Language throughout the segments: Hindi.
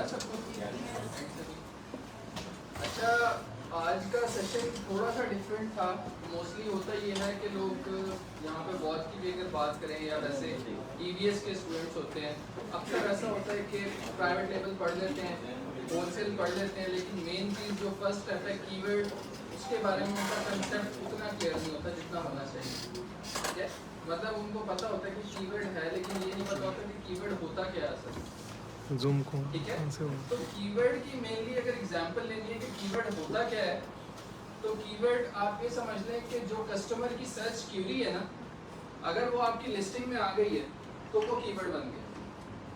रहा सबको? अच्छा, आज का सेशन थोड़ा सा डिफरेंट था। मोस्टली होता ये है कि लोग यहाँ पे बहुत की भी अगर बात करें या वैसे EVS के स्टूडेंट्स होते हैं, अक्सर ऐसा होता है कि प्राइवेट लेवल पढ़ लेते हैं, होलसेल पढ़ लेते हैं, लेकिन मेन चीज़ जो फर्स्ट स्टेप है कीवर्ड, उसके बारे में उनका कंसेप्ट उतना क्लियर नहीं होता जितना होना चाहिए। ठीक है, मतलब उनको पता होता है कि कीवर्ड है, लेकिन ये नहीं पता होता कि कीवर्ड होता क्या है असल। जूम को ठीक है, तो कीवर्ड की मेनली अगर एग्जांपल लेनी है कि कीवर्ड होता क्या है, तो कीवर्ड आप ये समझ लें कि जो कस्टमर की सर्च क्यूरी है ना, अगर वो आपकी लिस्टिंग में आ गई है तो वो कीवर्ड बन गया।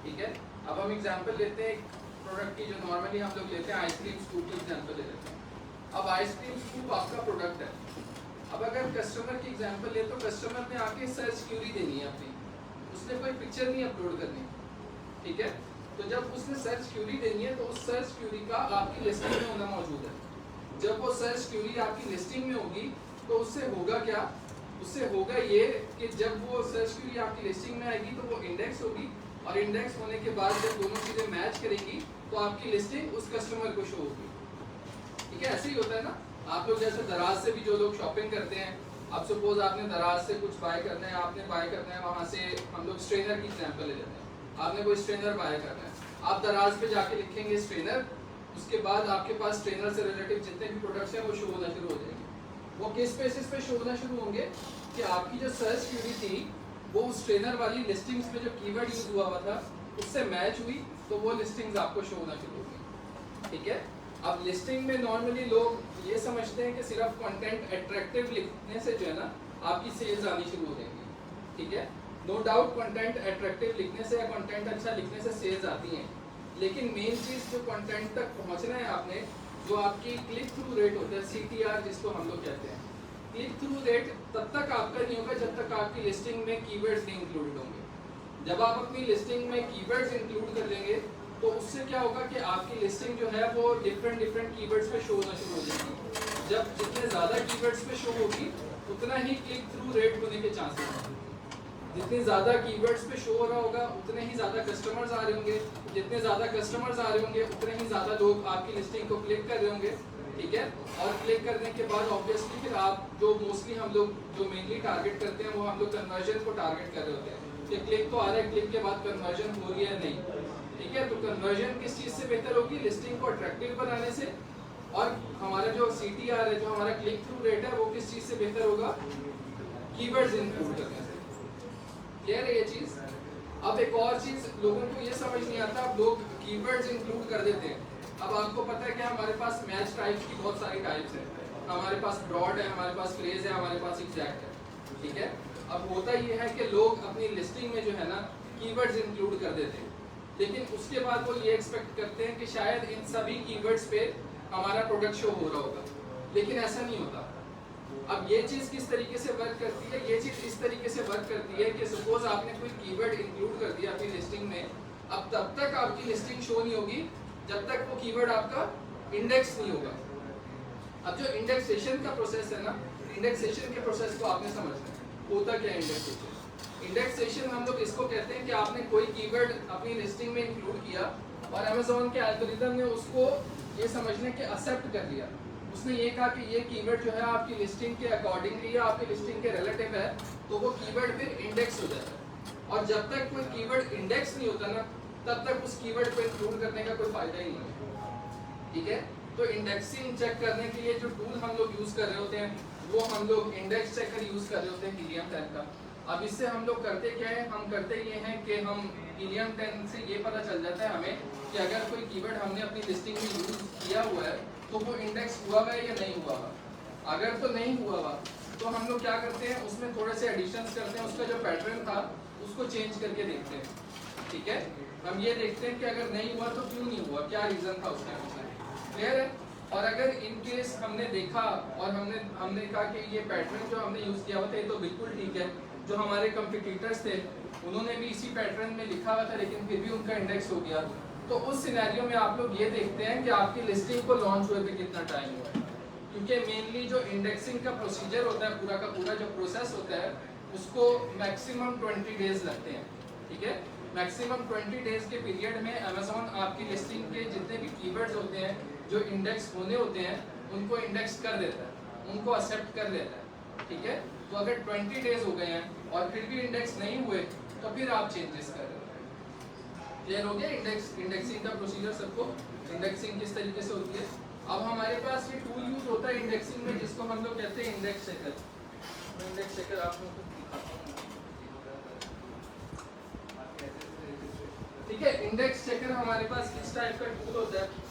ठीक है, अब हम एग्जांपल लेते हैं एक प्रोडक्ट की, जो नॉर्मली हम लोग लेते हैं आइसक्रीम स्कूप की एग्जांपल ले लेते हैं। अब आइसक्रीम स्कूप आपका प्रोडक्ट है। अब अगर कस्टमर की एग्जांपल ले तो कस्टमर ने आके सर्च क्यूरी देनी है अपनी, उसने कोई पिक्चर नहीं अपलोड करनी। ठीक है, तो जब उसने सर्च क्यूरी देनी है तो उस सर्च क्यूरी का आपकी लिस्टिंग में होना मौजूद है। जब वो सर्च क्यूरी आपकी लिस्टिंग में होगी तो उससे होगा क्या, उससे होगा ये कि जब वो सर्च क्यूरी आपकी लिस्टिंग में आएगी तो वो इंडेक्स होगी, और इंडेक्स होने के बाद जब दोनों चीज़ें मैच करेंगी तो आपकी लिस्टिंग उस कस्टमर को शो होगी। ठीक है, ऐसे ही होता है ना। आप लोग जैसे दराज से भी जो लोग शॉपिंग करते हैं, अब सपोज आपने दराज से कुछ बाय करना है, आपने बाय करना है वहाँ से, हम लोग स्ट्रेनर की एग्जांपल ले लेते हैं, आपने कोई स्ट्रेनर बाय करना है, आप दराज पे जाके लिखेंगे स्ट्रेनर, उसके बाद आपके पास स्ट्रेनर से रिलेटिव जितने भी प्रोडक्ट्स हैं वो शो होना शुरू हो जाएंगे। वो किस बेसिस पे शो होना शुरू होंगे कि आपकी जो सर्च क्यूरी थी वो उस स्ट्रेनर वाली लिस्टिंग्स में जो कीवर्ड यूज हुआ था उससे मैच हुई, तो वो लिस्टिंग्स आपको शो होना शुरू होंगी। ठीक है, अब लिस्टिंग में नॉर्मली लोग ये समझते हैं कि सिर्फ कंटेंट अट्रैक्टिव लिखने से जो है ना आपकी सेल्स आनी शुरू हो जाएंगी। ठीक है, नो डाउट कंटेंट अट्रैक्टिव लिखने से या कंटेंट अच्छा लिखने से सेल्स आती हैं, लेकिन मेन चीज़ जो कंटेंट तक पहुंचना है आपने, जो आपकी क्लिक थ्रू रेट होता है, CTR जिसको हम लोग कहते हैं, क्लिक थ्रू रेट तब तक आपका नहीं होगा जब तक आपकी लिस्टिंग में कीवर्ड्स नहीं इंक्लूडेड होंगे। जब आप अपनी लिस्टिंग में कीवर्ड्स इंक्लूड कर लेंगे तो उससे क्या होगा कि आपकी लिस्टिंग जो है वो डिफरेंट कीवर्ड्स पे शो होना शुरू हो जाएगी। जब जितने ज़्यादा कीवर्ड्स पे शो होगी उतना ही क्लिक थ्रू रेट होने के चांसेस हैं। जितने ज़्यादा कीवर्ड्स पे शो हो रहा होगा उतने ही ज़्यादा कस्टमर्स आ रहे होंगे, जितने ज़्यादा कस्टमर्स आ रहे होंगे उतने ही ज़्यादा लोग आपकी लिस्टिंग को क्लिक कर रहे होंगे। ठीक है, और क्लिक करने के बाद ऑब्वियसली फिर आप जो मोस्टली हम लोग जो मेनली टारगेट करते हैं वो हम लोग कन्वर्जन को टारगेट कर रहे होते हैं कि क्लिक तो आ रहा है, क्लिक के बाद कन्वर्जन हो रही है नहीं। ठीक है, तो कन्वर्जन किस चीज़ से बेहतर होगी, लिस्टिंग को अट्रैक्टिव बनाने से, और हमारा जो CTR है, जो हमारा क्लिक थ्रू रेट है, वो किस चीज़ से बेहतर होगा, कीवर्ड्स इंक्लूड करने से। क्लियर है ये चीज़। अब एक और चीज़ लोगों को ये समझ नहीं आता, अब लोग कीवर्ड्स इंक्लूड कर देते हैं। अब आपको पता है कि हमारे पास मैच टाइप्स की बहुत सारी टाइप्स हैं, हमारे पास ब्रॉड है, हमारे पास फ्रेज है, हमारे पास एग्जैक्ट है। ठीक है, अब होता ये है कि लोग अपनी लिस्टिंग में जो है ना कीवर्ड्स इंक्लूड कर देते हैं, लेकिन उसके बाद वो ये एक्सपेक्ट करते हैं कि शायद इन सभी कीवर्ड्स पे हमारा प्रोडक्ट शो हो रहा होगा, लेकिन ऐसा नहीं होता। अब ये चीज़ किस तरीके से वर्क करती है, ये चीज़ इस तरीके से वर्क करती है कि सपोज आपने कोई कीवर्ड इंक्लूड कर दिया अपनी लिस्टिंग में, अब तब तक आपकी लिस्टिंग शो नहीं होगी जब तक वो कीवर्ड आपका इंडेक्स नहीं होगा। अब जो इंडेक्सेशन का प्रोसेस है ना, इंडेक्सेशन के प्रोसेस को आपने समझना है, होता क्या है इंडेक्सेशन। इंडेक्सेशन हम लोग इसको कहते हैं कि आपने कोई कीवर्ड अपनी लिस्टिंग में इंक्लूड किया और अमेज़ॉन के एल्गोरिथम ने उसको ये समझने के एक्सेप्ट कर लिया, उसने ये कहा कि ये कीवर्ड जो है आपकी लिस्टिंग के अकॉर्डिंगली या आपकी लिस्टिंग के रिलेटिव है, तो वो कीवर्ड फिर इंडेक्स हो जाता है। और जब तक कोई कीवर्ड इंडेक्स नहीं होता ना, तब तक उस कीवर्ड को इंक्लूड करने का कोई फायदा ही नहीं है। ठीक है, तो इंडेक्सिंग चेक करने के लिए जो टूल हम लोग यूज़ कर रहे होते हैं वो हम लोग इंडेक्स चेकर यूज़ कर रहे होते हैं हीलियम 10 का। अब इससे हम लोग करते क्या है, हम करते ये हैं कि हम हीलियम 10 से ये पता चल जाता है हमें कि अगर कोई कीवर्ड हमने अपनी लिस्टिंग में यूज़ किया हुआ है तो वो इंडेक्स हुआ है या नहीं हुआ हुआ। अगर तो नहीं हुआ हुआ तो हम लोग क्या करते हैं, उसमें थोड़े से एडिशंस करते हैं, उसका जो पैटर्न था उसको चेंज करके देखते हैं। ठीक है, हम ये देखते हैं कि अगर नहीं हुआ तो क्यों नहीं हुआ, क्या रीज़न था उसका पीछे। क्लियर है। और अगर इन केस हमने देखा और हमने कहा कि ये पैटर्न जो हमने यूज़ किया हुआ था ये तो बिल्कुल ठीक है, जो हमारे कंपटीटर्स थे उन्होंने भी इसी पैटर्न में लिखा हुआ था लेकिन फिर भी उनका इंडेक्स हो गया, तो उस सिनेरियो में आप लोग ये देखते हैं कि आपकी लिस्टिंग को लॉन्च हुए थे कितना टाइम हुआ है। क्योंकि मेनली जो इंडेक्सिंग का प्रोसीजर होता है, पूरा का पूरा जो प्रोसेस होता है, उसको मैक्सिमम 20 डेज लगते हैं। ठीक है, मैक्सिमम 20 डेज के पीरियड में अमेज़ॉन आपकी लिस्टिंग के जितने भी कीवर्ड्स होते हैं जो इंडेक्स होने होते हैं उनको इंडेक्स कर देता है, उनको एक्सेप्ट कर लेता है, ठीक है। तो अगर 20 डेज हो गए हैं और फिर भी इंडेक्स नहीं हुए तो फिर आप चेंजेस कर रहे हो। क्लियर हो गया इंडेक्सिंग का प्रोसीजर सबको, इंडेक्सिंग किस तरीके से होती है। अब हमारे पास ये टूल यूज होता है इंडेक्सिंग में जिसको हम लोग कहते हैं इंडेक्स चेकर। इंडेक्स चेकर आप लोगों को दिखाता हूं, ठीक है। इंडेक्स चेकर हमारे पास किस टाइप का टूल होता है।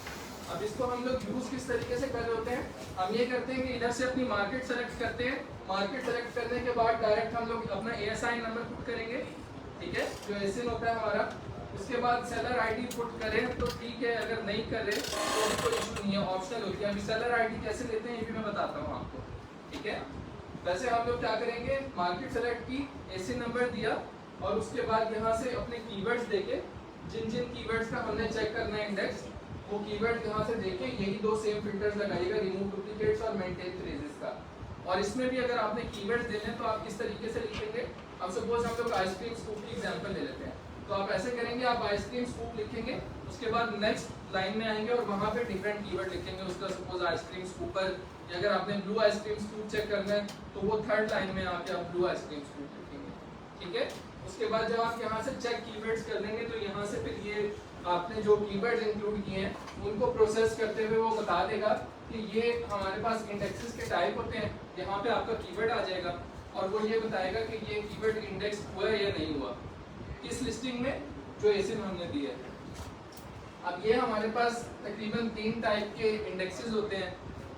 अब इसको हम लोग यूज किस तरीके से कर रहे होते हैं, हम ये करते हैं कि इधर से अपनी मार्केट सेलेक्ट करते हैं, मार्केट सेलेक्ट करने के बाद डायरेक्ट हम लोग अपना ASIN नंबर पुट करेंगे, ठीक है, जो ASIN होता है हमारा। उसके बाद सेलर आईडी पुट करें तो ठीक है, अगर नहीं कर रहे तो भी कोई इशू नहीं है, ऑप्शनल होती है। अभी सेलर आईडी कैसे लेते हैं ये भी मैं बताता हूँ आपको, ठीक है। वैसे हम लोग क्या करेंगे, मार्केट सेलेक्ट की, ASIN नंबर दिया और उसके बाद यहाँ से अपने कीवर्ड्स देके जिन जिन कीवर्ड्स का हमने चेक करना है इंडेक्स, वो कीवर्ड यहाँ से देके यही दो सेम फिल्टर्स लगाइएगा, रिमूव डुप्लीकेट्स और मेंटेन फ्रेजेस का। और इसमें भी अगर आपने कीवर्ड्स देने तो आप किस तरीके से लिखेंगे। अब सपोज हम लोग आइसक्रीम स्कूप की एग्जांपल ले लेते हैं, तो आप ऐसे करेंगे, आप आइसक्रीम स्कूप लिखेंगे, उसके बाद नेक्स्ट लाइन में आएंगे और वहाँ पे डिफरेंट कीवर्ड लिखेंगे उसका। सपोज आइसक्रीम स्कूपर, या अगर आपने ब्लू आइसक्रीम स्कूप चेक करना है तो वो थर्ड लाइन में आके आप ब्लू आइसक्रीम स्कूप लिखेंगे, ठीक है। उसके बाद जब आप यहाँ से चेक कीवर्ड्स कर लेंगे तो यहाँ से फिर ये आपने जो कीवर्ड्स इंक्लूड किए हैं उनको प्रोसेस करते हुए वो बता देगा कि ये हमारे पास इंडेक्सेस के टाइप होते हैं। यहाँ पे आपका कीवर्ड आ जाएगा और वो ये बताएगा कि ये कीवर्ड इंडेक्स हुआ या नहीं हुआ किस लिस्टिंग में जो ASIN हमने दी है। अब ये हमारे पास तकरीबन 3 टाइप के इंडेक्सेस होते हैं।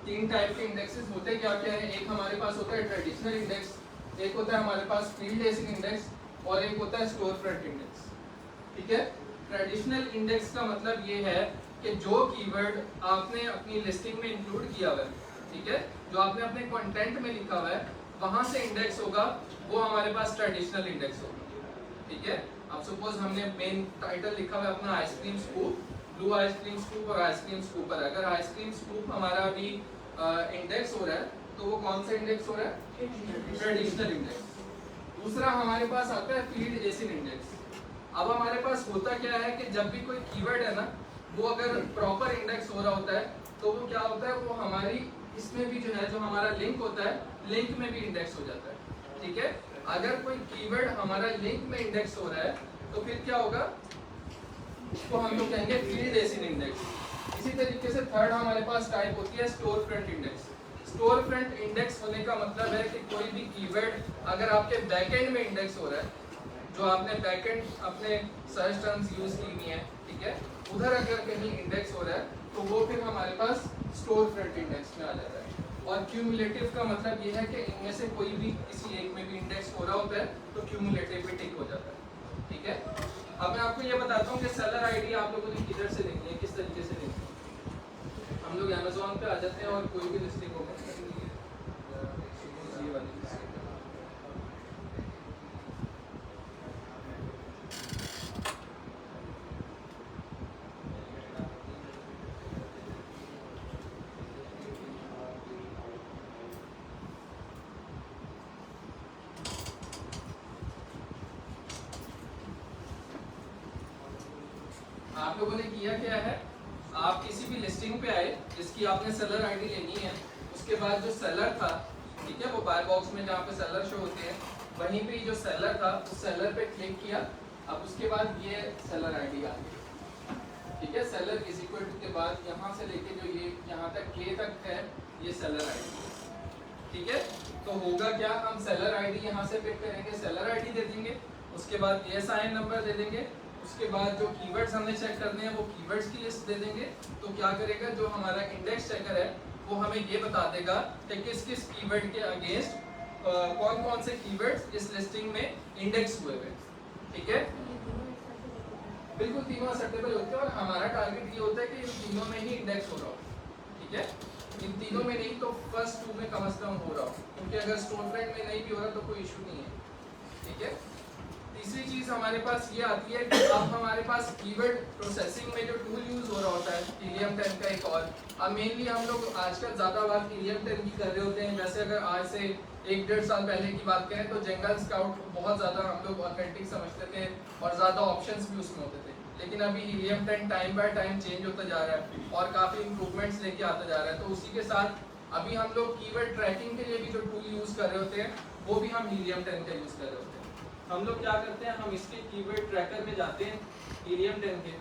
3 टाइप के इंडेक्सेस होते क्या क्या है, एक हमारे पास होता है ट्रेडिशनल इंडेक्स, एक होता है हमारे पास फील्ड ASIN इंडेक्स और एक होता है स्टोर फ्रंट इंडेक्स, ठीक है। ट्रेडिशनल इंडेक्स का मतलब ये है कि जो कीवर्ड आपने अपनी लिस्टिंग में इंक्लूड किया हुआ है, ठीक है, जो आपने अपने कंटेंट में लिखा हुआ है वहां से इंडेक्स होगा, वो हमारे पास ट्रेडिशनल इंडेक्स होगा, ठीक है। अब सपोज हमने मेन टाइटल लिखा हुआ है अपना ice cream scoop, blue ice cream scoop और आइसक्रीम स्कूपर। अगर आइसक्रीम स्कूप हमारा अभी इंडेक्स हो रहा है तो वो कौन सा इंडेक्स हो रहा है, ट्रेडिशनल इंडेक्स। दूसरा हमारे पास आता है फील्ड ASIN इंडेक्स। अब हमारे पास होता क्या है कि जब भी कोई कीवर्ड है ना, वो अगर प्रॉपर इंडेक्स हो रहा होता है तो वो क्या होता है, वो हमारी इसमें भी जो है, जो हमारा लिंक होता है, लिंक में भी इंडेक्स हो जाता है, ठीक है। अगर कोई कीवर्ड हमारा लिंक में इंडेक्स हो रहा है तो फिर क्या होगा, उसको हम लोग कहेंगे फील्ड ASIN इंडेक्स। इसी तरीके से थर्ड हमारे पास टाइप होती है store front index. Store front index होने का मतलब है कि कोई भी कीवर्ड अगर आपके बैकएंड में इंडेक्स हो रहा है, जो आपने बैकएंड अपने सर्च टर्म्स यूज की हुई है, ठीक है, उधर अगर कहीं इंडेक्स हो रहा है तो वो फिर हमारे पास स्टोर फ्रंट इंडेक्स में आ जाता है। और क्यूमुलेटिव का मतलब ये है कि इनमें से कोई भी किसी एक में भी इंडेक्स हो रहा होता है तो क्यूमुलेटिव भी टिक हो जाता है, ठीक है। अब मैं आपको ये बताता हूँ कि सेलर आईडी आप लोगों ने किधर से लिखनी है, किस तरीके से लिखनी है। हम लोग अमेज़ॉन पे आ जाते हैं और कोई भी लिस्टिंग होगा, ये वाली लिस्टिंग, आप लोगों ने किया क्या है, आप किसी भी लिस्टिंग पे आए जिसकी आपने सेलर आईडी लेनी है, उसके बाद जो सेलर था, ठीक है, वो बाय बॉक्स में जहाँ पे सेलर शो होते हैं वहीं पे जो सेलर था उस सेलर पे क्लिक किया। अब उसके बाद ये सेलर आईडी आ गई, ठीक है। सेलर इज इक्वल टू के बाद यहाँ से लेके जो ये यहाँ तक के तक है ये सेलर आईडी, ठीक है। तो होगा क्या, हम सेलर आईडी यहाँ से पिक करेंगे, सेलर आईडी दे देंगे, उसके बाद ASIN नंबर दे देंगे, उसके बाद जो कीवर्ड्स हमने चेक करने हैं वो कीवर्ड्स की लिस्ट दे देंगे। तो क्या करेगा, जो हमारा इंडेक्स चेकर है वो हमें ये बता देगा कि किस किस कीवर्ड के अगेंस्ट कौन कौन से कीवर्ड्स इस लिस्टिंग में इंडेक्स हुए हैं, ठीक है। बिल्कुल तीनों एक्सेप्टेबल होते हैं और हमारा टारगेट ये होता है कि इन तीनों में ही इंडेक्स हो रहा हो, ठीक है। इन तीनों में नहीं तो फर्स्ट 2 में कम से कम हो रहा हो, क्योंकि अगर स्टोर फ्रंट में नहीं भी हो रहा तो कोई इशू नहीं है, ठीक है। तीसरी चीज हमारे पास ये आती है कि अब हमारे पास कीवर्ड प्रोसेसिंग में जो टूल यूज हो रहा होता होता है हीलियम 10 का एक और। अब मेनली हम लोग आजकल ज़्यादा बात हीलियम 10 की कर रहे होते हैं। जैसे अगर आज से 1-1.5 साल पहले की बात करें तो जंगल स्काउट बहुत ज़्यादा हम लोग ऑथेंटिक समझते थे और ज़्यादा ऑप्शंस भी उसमें होते थे। लेकिन अभी helium 10 time by time change होता जा रहा है और काफ़ी इंप्रूवमेंट्स लेके आता जा रहा है। तो उसी के साथ अभी हम लोग कीवर्ड ट्रैकिंग के लिए भी जो टूल यूज़ कर रहे होते हैं वो भी हम हीलियम 10 का यूज़ कर रहे होते हैं। हम लोग क्या करते हैं, हम इसके कीवर्ड ट्रैकर में जाते हैं हीलियम 10 के।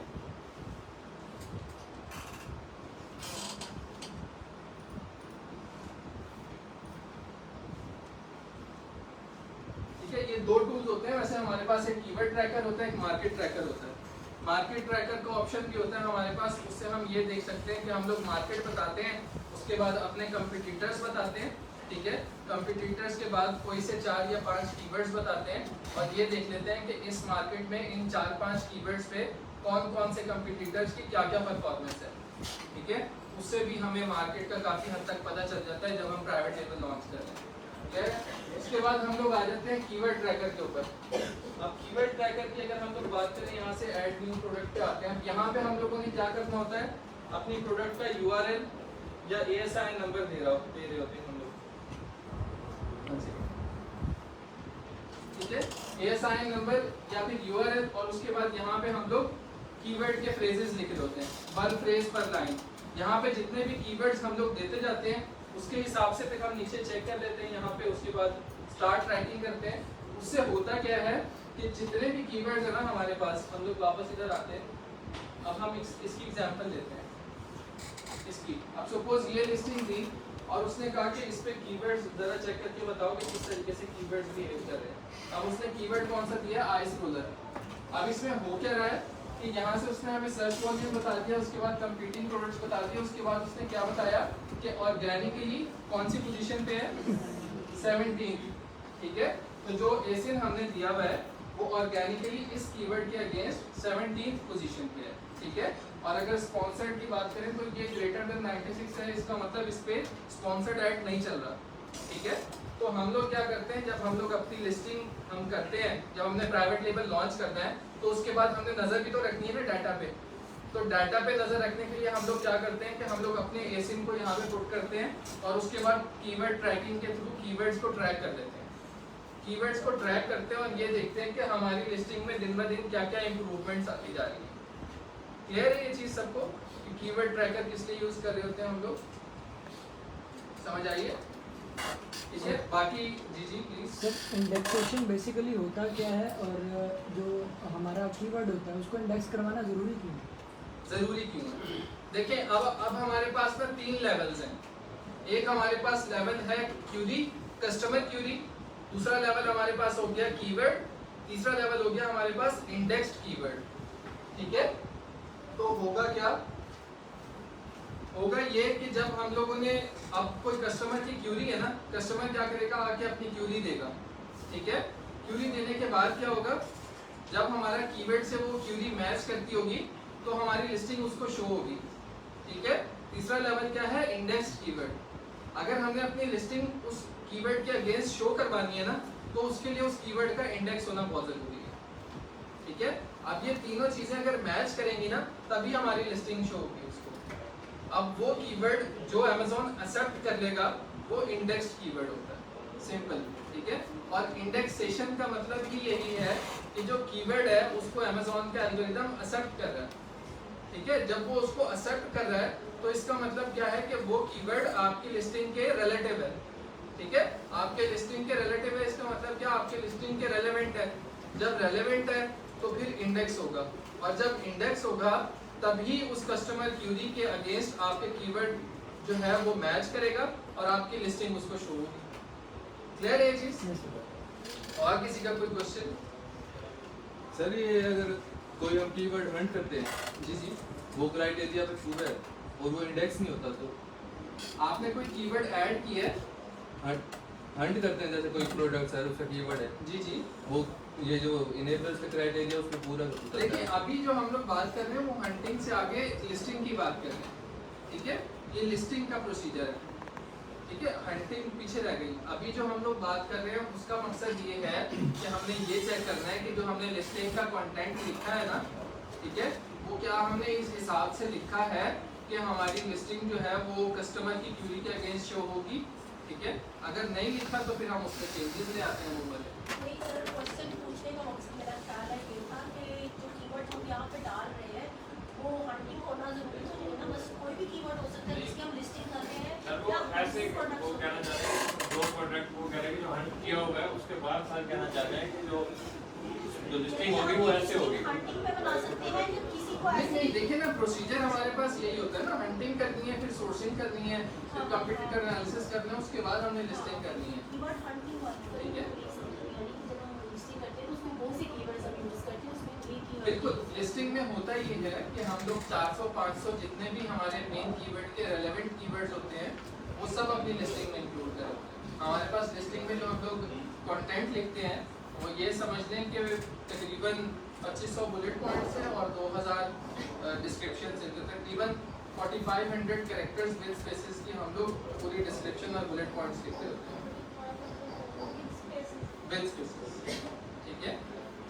ठीक है, ये दो टूल्स होते हैं वैसे हमारे पास, एक कीवर्ड ट्रैकर होता है, एक मार्केट ट्रैकर होता है। मार्केट ट्रैकर का ऑप्शन भी होता है हमारे पास, उससे हम ये देख सकते हैं कि हम लोग मार्केट बताते हैं, उसके बाद अपने कंपटीटर्स बताते हैं। ठीक है, कंपटीटर्स के बाद कोई से 4 या 5 कीवर्ड्स बताते हैं और ये देख लेते हैं कि इस मार्केट में इन 4-5 कीवर्ड्स पे कौन कौन से कंपटीटर्स की क्या क्या परफॉर्मेंस है। ठीक है, उससे भी हमें मार्केट का काफ़ी हद तक पता चल जाता है जब हम प्राइवेट लेबल लॉन्च करते हैं। ठीक है, उसके बाद हम लोग आ जाते हैं कीवर्ड ट्रैकर के ऊपर। अब कीवर्ड ट्रैकर की अगर हम लोग बात करें, यहाँ से ऐड न्यू प्रोडक्ट पे आते हैं। यहाँ पे हम लोगों ने क्या करना होता है, अपनी प्रोडक्ट का URL या ASIN नंबर दे रहे होते हैं हम लोग। ठीक है, ASIN नंबर या फिर URL और उसके बाद यहाँ पे हम लोग कीवर्ड के फ्रेजेस लिखे होते हैं, 1 फ्रेज पर लाइन। यहाँ पे जितने भी कीवर्ड्स हम लोग देते जाते हैं उसके हिसाब से फिर हम नीचे चेक कर लेते हैं यहाँ पे, उसके बाद स्टार्ट ट्रैकिंग करते हैं। उससे होता क्या है कि जितने भी कीवर्ड्स है ना हमारे पास, हम लोग वापस इधर आते हैं। अब हम इसकी एग्जांपल लेते हैं इसकी। अब सपोज ये लिस्टिंग थी और उसने कहा कि इस पे कीवर्ड्स जरा चेक करके बताओ कि किस तरीके से कीवर्ड्स बिहेव कर रहे हैं। अब उसने कीवर्ड कौन सा दिया, आइस रोलर। अब इसमें हो क्या रहा है कि यहाँ से उसने हमें सर्च वॉल्यूम बता दिया, उसके बाद कंपीटिंग प्रोडक्ट्स बता दिया, उसके बाद उसने क्या बताया कि ऑर्गेनिकली कौन सी पोजीशन पे है, 17। ठीक है, तो जो एसिन हमने दिया हुआ है वो ऑर्गेनिकली इस कीवर्ड के अगेंस्ट 17th पोजीशन पे है। ठीक है, और अगर स्पॉन्सर्ड की बात करें तो ये ग्रेटर देन 96 है, इसका मतलब इस पे स्पॉन्सर्ड ऐड नहीं चल रहा। ठीक है, तो हम लोग क्या करते हैं, जब हम लोग अपनी लिस्टिंग हम करते हैं, जब हमने प्राइवेट लेबल लॉन्च करना है तो उसके बाद हमने नज़र भी तो रखनी है ना डाटा पे। तो डाटा पे नज़र रखने के लिए हम लोग क्या करते हैं कि हम लोग अपने एसिन को यहाँ पे पुट करते हैं और उसके बाद कीवर्ड ट्रैकिंग के थ्रू कीवर्ड्स को ट्रैक कर लेते हैं। कीवर्ड्स को ट्रैक करते हैं और ये देखते हैं कि हमारी लिस्टिंग में दिन ब दिन क्या क्या इंप्रूवमेंट्स आती जा रही है। क्लियर है ये चीज़ सबको कि कीवर्ड ट्रैकर किस लिए यूज़ कर रहे होते हैं हम लोग, समझ आइए। ठीक है, बाकी जी प्लीज। सर इंडेक्सेशन बेसिकली होता क्या है और जो हमारा कीवर्ड होता है उसको इंडेक्स करवाना ज़रूरी क्यों है? ज़रूरी क्यों है, देखिए अब हमारे पास ना 3 लेवल्स हैं। एक हमारे पास लेवल है क्यूरी, कस्टमर क्यूरी। दूसरा लेवल हमारे पास हो गया कीवर्ड। तीसरा लेवल हो गया हमारे पास इंडेक्स्ड कीवर्ड। ठीक है, तो होगा क्या, होगा ये कि जब हम लोगों ने, अब कोई कस्टमर की क्यूरी है ना, कस्टमर क्या करेगा, आके अपनी क्यूरी देगा। ठीक है, क्यूरी देने के बाद क्या होगा, जब हमारा कीवर्ड से वो क्यूरी मैच करती होगी तो हमारी लिस्टिंग उसको शो होगी। ठीक है, तीसरा लेवल क्या है, इंडेक्स्ड कीवर्ड। अगर हमने अपनी लिस्टिंग उस कीवर्ड के अगेंस्ट शो करवानी है ना तो उसके लिए उस कीवर्ड का इंडेक्स होना बहुत जरूरी है। ठीक है, अब ये तीनों चीजें अगर मैच करेंगी ना तभी हमारी लिस्टिंग शो होगी उसको। अब वो कीवर्ड जो Amazon एक्सेप्ट कर लेगा वो इंडेक्स्ड कीवर्ड होता है, सिंपल। ठीक है, और इंडेक्सेशन का मतलब ही यही है कि जो कीवर्ड है उसको Amazon का एल्गोरिथम एक्सेप्ट कर रहा है। ठीक है, जब वो उसको एक्सेप्ट कर रहा है तो इसका मतलब क्या है कि वो कीवर्ड आपकी लिस्टिंग के रिलेटिव है। ठीक है, आपके लिस्टिंग के रिलेटिव है, इसका मतलब क्या, आपके लिस्टिंग के रेलेवेंट है। जब रेलेवेंट है तो फिर इंडेक्स होगा, और जब इंडेक्स होगा तभी उस कस्टमर क्यूरी के अगेंस्ट आपके कीवर्ड जो है वो मैच करेगा और आपकी लिस्टिंग उसको शो होगी। क्लियर है ये चीज? और किसी का कोई क्वेश्चन? सर ये अगर कोई हम कीवर्ड हंट करते हैं, जी वो क्राइटेरिया पे पूरा है और वो इंडेक्स नहीं होता, तो आपने कोई कीवर्ड ऐड किया है? हंट करते हैं, जैसे कोई प्रोडक्ट है उसका कीवर्ड है, जी वो ये जो इनेबल्स का क्राइटेरिया उसको पूरा होता देखिए, है। अभी जो हम लोग बात कर रहे हैं वो हंटिंग से आगे लिस्टिंग की बात कर रहे हैं। ठीक है, ये लिस्टिंग का प्रोसीजर है। ठीक है, हंटिंग पीछे रह गई। अभी जो हम लोग बात कर रहे हैं उसका मकसद ये है कि हमने ये चेक करना है कि जो हमने लिस्टिंग का कंटेंट लिखा है ना, ठीक है, वो क्या हमने इस हिसाब से लिखा है कि हमारी लिस्टिंग जो है वो कस्टमर की क्यूरी के अगेंस्ट शो होगी, ठीक है। अगर नहीं लिखा तो फिर हम उसमें चेंजेस ले आते हैं वो वाले। नहीं सर, क्वेश्चन पूछने का मकसद मेरा ख्याल है ये था कि जो कीवर्ड हम यहाँ पे डाल रहे हैं वो हंटिंग होना जरूरी तो नहीं है ना, बस कोई भी कीवर्ड हो सकता है जिसकी हम लिस्टिंग कर रहे हैं। सर वो ऐसे वो कहना चाह रहे हैं दो प्रोडक्ट वो कह रहे हैं कि जो हंट किया हुआ है उसके बाद सर कहना चाह रहे हैं कि जो लिस्टिंग होगी वो ऐसे होगी। हंटिंग पे बना सकते हैं या किसी को नहीं ऐसे नहीं, देखिए ना प्रोसीजर हमारे पास यही होता है ना, हंटिंग करनी है, फिर सोर्सिंग करनी है, फिर कंप्यूटर एनालिसिस करना है, उसके बाद हमने लिस्टिंग करनी है। कीवर्ड हंटिंग वाली ठीक है। यानी कि जब हम लिस्टिंग करते हैं तो उसमें बहुत सी कीवर्ड्स हम यूज करते हैं, उसमें ये कीवर्ड बिल्कुल, लिस्टिंग में होता ये है कि हम लोग 400-500 जितने भी हमारे मेन कीवर्ड के रेलेवेंट कीवर्ड्स होते हैं वो सब अपनी लिस्टिंग में इंक्लूड करें। हमारे पास लिस्टिंग में जो हम लोग कंटेंट लिखते हैं वो ये समझ लें कि तकरीबन 2500 बुलेट पॉइंट्स हैं और 2000 डिस्क्रिप्शन हैं, तो तकरीबन 4500 कैरेक्टर्स विद स्पेसेस की हम लोग पूरी डिस्क्रिप्शन और बुलेट पॉइंट्स लिखते होते हैं विद स्पेसेस, ठीक है।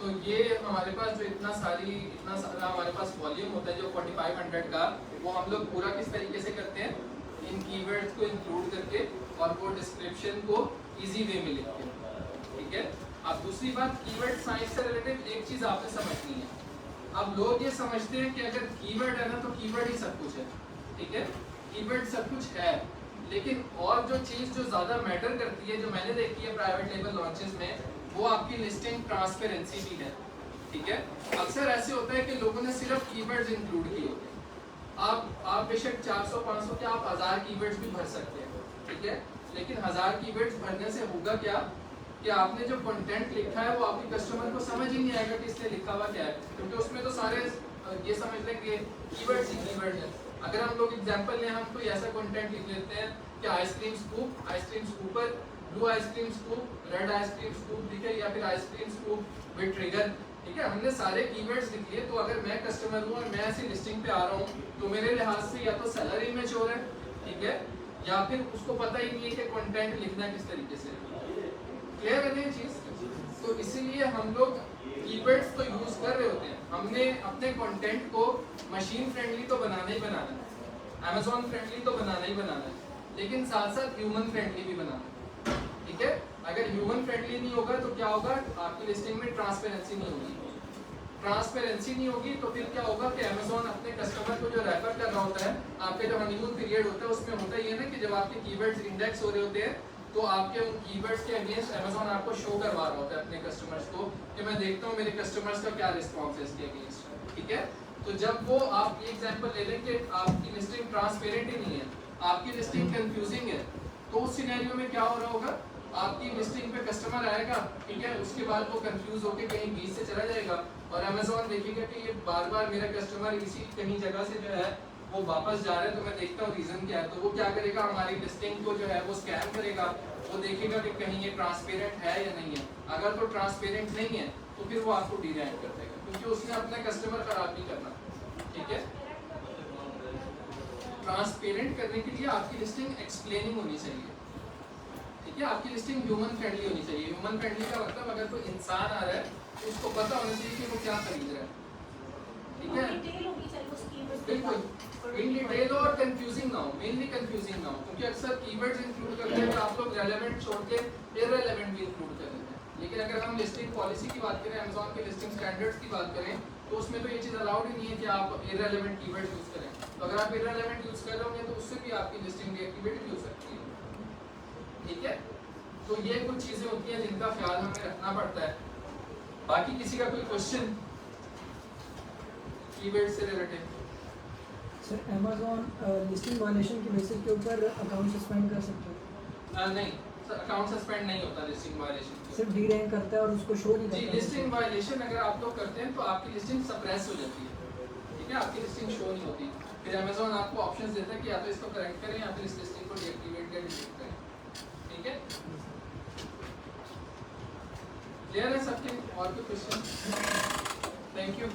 तो ये हमारे पास जो इतना सारा हमारे पास वॉल्यूम होता है जो 4500 का, वो हम लोग पूरा किस तरीके से करते हैं, इन कीवर्ड्स को इंक्लूड करके और वो डिस्क्रिप्शन को इजी वे में लिखते हैं, ठीक है। अब दूसरी बात, कीवर्ड साइंस से रिलेटेड एक चीज आपने समझनी है। अब लोग ये समझते हैं कि अगर कीवर्ड है ना तो कीवर्ड ही सब कुछ है, ठीक है, कीवर्ड सब कुछ है, लेकिन और जो चीज जो ज्यादा मैटर करती है, जो मैंने देखी है प्राइवेट लेबल लॉन्चेस में, वो आपकी लिस्टिंग ट्रांसपेरेंसी भी है, ठीक है। अक्सर ऐसे होता है कि लोगों ने सिर्फ कीवर्ड्स इंक्लूड किए होते हैं। आप बेशक 400-500 के आप 1000 कीवर्ड्स भी भर सकते हैं, ठीक है, लेकिन 1000 कीवर्ड्स भरने से होगा क्या कि आपने जो कंटेंट लिखा है वो आपके कस्टमर को समझ ही नहीं आएगा कि इसने लिखा हुआ क्या है, क्योंकि उसमें तो सारे ये समझ लेंगे कीवर्ड्स ही कीवर्ड है। अगर हम लोग एग्जांपल लें, हम कोई ऐसा कंटेंट लिख लेते हैं कि ice cream scooper, blue ice cream scoop, red ice cream scoop लिखे, या फिर आइसक्रीम स्कूप विद ट्रिगर, ठीक है, हमने सारे कीवर्ड्स लिख लिए। तो अगर मैं कस्टमर हूँ और मैं ऐसी लिस्टिंग पे आ रहा हूँ तो मेरे लिहाज से या तो सेलर इमेज हो रहा है, ठीक है, या फिर उसको पता ही नहीं है कि कंटेंट लिखना किस तरीके से। क्लियर है ये चीज? तो इसीलिए हम लोग कीवर्ड्स तो यूज कर रहे होते हैं, हमने अपने कंटेंट को मशीन फ्रेंडली तो बनाना ही बनाना है, अमेज़न फ्रेंडली तो बनाना ही बनाना है, लेकिन साथ साथ ह्यूमन फ्रेंडली भी बनाना है, ठीक है। अगर ह्यूमन फ्रेंडली नहीं होगा तो क्या होगा, आपकी लिस्टिंग में ट्रांसपेरेंसी नहीं होगी। ट्रांसपेरेंसी नहीं होगी तो फिर क्या होगा कि अमेज़न अपने कस्टमर को जो रेफर कर रहा होता है, आपके जो हनीमून पीरियड होता है उसमें होता ही है ना कि जब आपके कीवर्ड्स इंडेक्स हो रहे होते हैं तो आपके उन कीवर्ड्स के अगेंस्ट अमेज़न आपको शो करवा रहा होता है अपने कस्टमर्स को कि मैं देखता हूँ मेरे कस्टमर्स का क्या रिस्पॉन्स है इसके अगेंस्ट, ठीक है। तो जब वो आप ये एग्जांपल ले लें कि आपकी लिस्टिंग ट्रांसपेरेंट ही नहीं है, आपकी लिस्टिंग कंफ्यूजिंग है, तो उस सिनेरियो में क्या हो रहा होगा, आपकी लिस्टिंग पे कस्टमर आएगा, ठीक है, उसके बाद वो कंफ्यूज होकर कहीं बीच से चला जाएगा और अमेज़न देखेगा कि ये बार बार मेरा कस्टमर इसी कहीं जगह से जो है वो वापस जा रहा है, तो मैं देखता हूँ रीजन क्या है। तो वो क्या करेगा, हमारी लिस्टिंग को जो है वो स्कैन करेगा, वो देखेगा कि कहीं ये ट्रांसपेरेंट है या नहीं है। अगर तो ट्रांसपेरेंट नहीं है तो फिर वो आपको डिराइव कर देगा, क्योंकि उसने अपना कस्टमर खराब नहीं करना, ठीक है। ट्रांसपेरेंट करने के लिए आपकी लिस्टिंग एक्सप्लेनिंग होनी चाहिए, ठीक है, आपकी लिस्टिंग ह्यूमन फ्रेंडली होनी चाहिए। ह्यूमन फ्रेंडली का मतलब अगर कोई इंसान आ रहा है तो उसको पता होना चाहिए कि वो क्या खरीद रहा है, ठीक है, डिटेल होनी चाहिए उस कीवर्ड बिल्कुल इन डिटेल और कंफ्यूजिंग ना हो, मेनली कंफ्यूजिंग ना हो, क्योंकि अक्सर कीवर्ड्स इंक्लूड करते हैं तो आप लोग रेलेवेंट छोड़ के इररेलेवेंट भी इंक्लूड कर देते हैं। लेकिन अगर हम लिस्टिंग पॉलिसी की बात करें, अमेज़न के लिस्टिंग स्टैंडर्ड्स की बात करें, तो उसमें तो ये चीज़ अलाउड ही नहीं है कि आप इररेलेवेंट कीवर्ड्स यूज करें। तो अगर आप इररेलेवेंट यूज कर रहे होंगे तो उससे भी आपकी लिस्टिंग डीएक्टिवेट हो सकती है, ठीक है। तो ये कुछ चीज़ें होती हैं जिनका ख्याल हमें रखना पड़ता है। बाकी किसी का कोई क्वेश्चन कीवर्ड से related? Sir Amazon listing violation के बेसिस के ऊपर अकाउंट सस्पेंड कर सकते हैं? नहीं सर, अकाउंट सस्पेंड नहीं होता लिस्टिंग वायलेशन, सिर्फ डी रैंक करता है और उसको शो नहीं जी। करता। लिस्टिंग वायलेशन अगर आप लोग करते हैं तो आपकी लिस्टिंग सप्रेस हो जाती है, ठीक है, आपकी लिस्टिंग शो नहीं होती। फिर अमेज़न आपको ऑप्शंस देता है कि या तो इसको करेक्ट करें या फिर इस लिस्टिंग को डीएक्टिवेट या डिलीट करें, ठीक है। क्लियर है सबके? और कोई क्वेश्चन? Thank you.